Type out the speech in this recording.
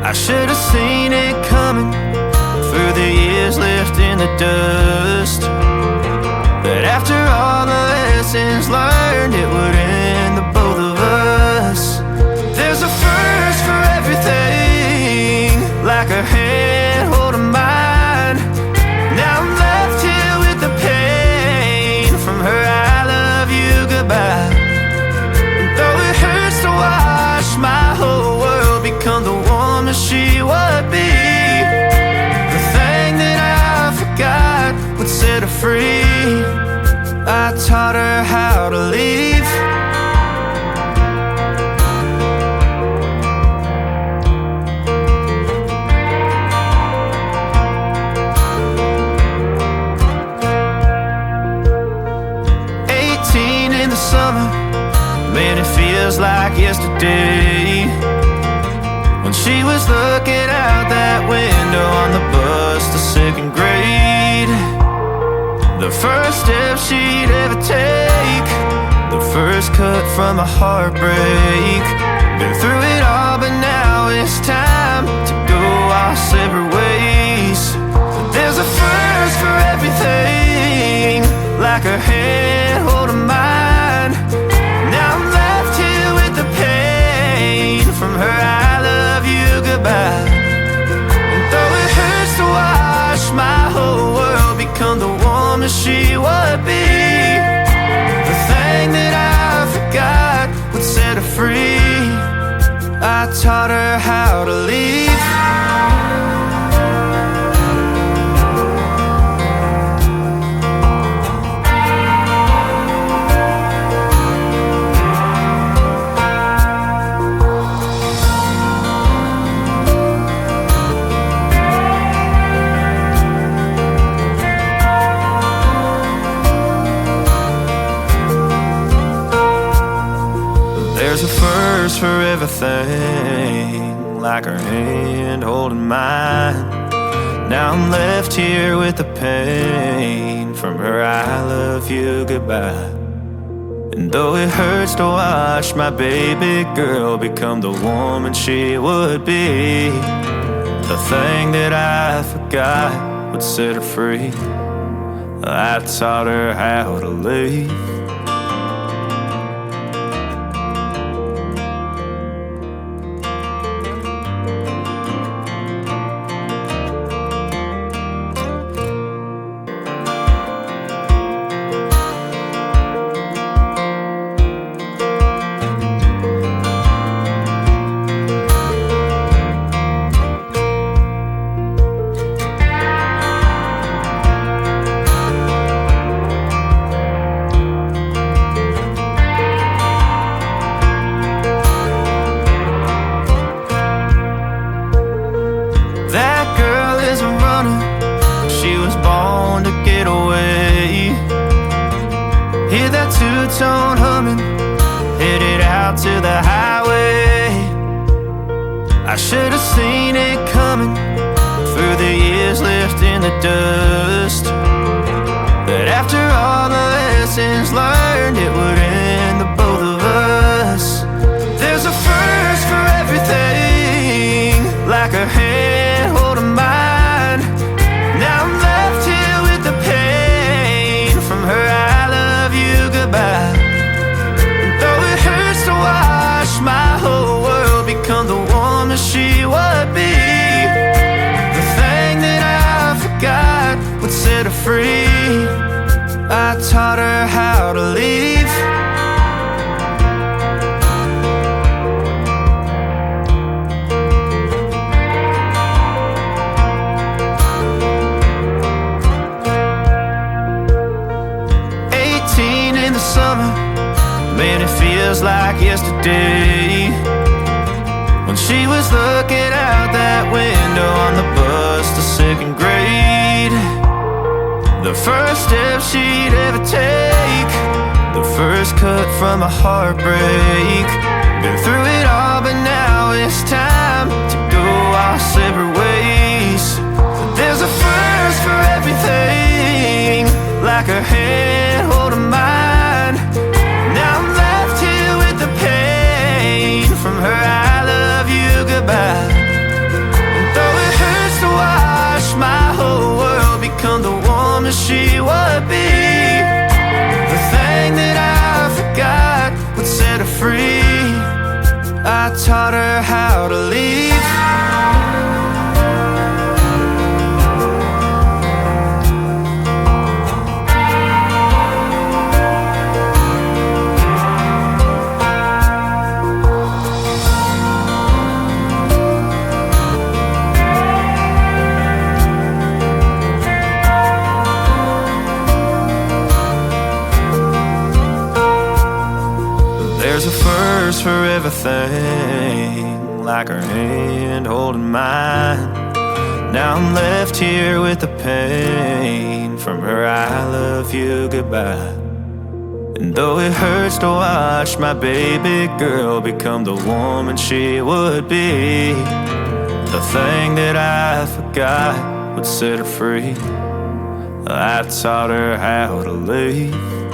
I should have seen it coming through the years left in the dust, that after all the lessons learned, it would end the both of us. There's a first for everything, like her hand holding mine. Now I'm left here with the pain from her I love you goodbye. And though it hurts to watch my whole world become the woman she would be, the thing that I forgot would set her free. I taught her how to leave. In the summer, man, it feels like yesterday, when she was looking out that window on the bus to second grade. The first step she'd ever take, the first cut from a heartbreak. Been through it all, but now it's time to go our separate ways. But there's a first for everything, like her hand holding mine. Now I'm left here with the pain from her I love you goodbye. And though it hurts to watch my whole world become the woman she would be, the thing that I forgot would set her free. I taught her how to leave. There's a first for everything, like her hand holding mine. Now I'm left here with the pain from her I love you goodbye. And though it hurts to watch my baby girl become the woman she would be, the thing that I forgot would set her free. I taught her how to leave. Hear that two-tone humming, headed out to the highway. I should have seen it coming through the years left in the dust, that after all the lessons learned, it would end the both of us. There's a first for everything, like her hand holding mine. Now I'm left here with the pain from her I love you goodbye. And though it hurts to watch my whole world become the woman she would be, the thing that I forgot would set her free. I taught her how to leave. In the summer, man, it feels like yesterday, when she was looking out that window on the bus to second grade. The first step she'd ever take, the first cut from a heartbreak. Been through it all, but now it's time to go our separate ways. There's a first for everything, like her hand holding mine. Now I'm left here with the pain from her I love you goodbye. would be. The thing that I forgot would set her free. I taught her how to leave. There's a first for everything, like her hand holding mine. Now I'm left here with the pain from her I love you goodbye. And though it hurts to watch my baby girl become the woman she would be, the thing that I forgot would set her free. I taught her how to leave.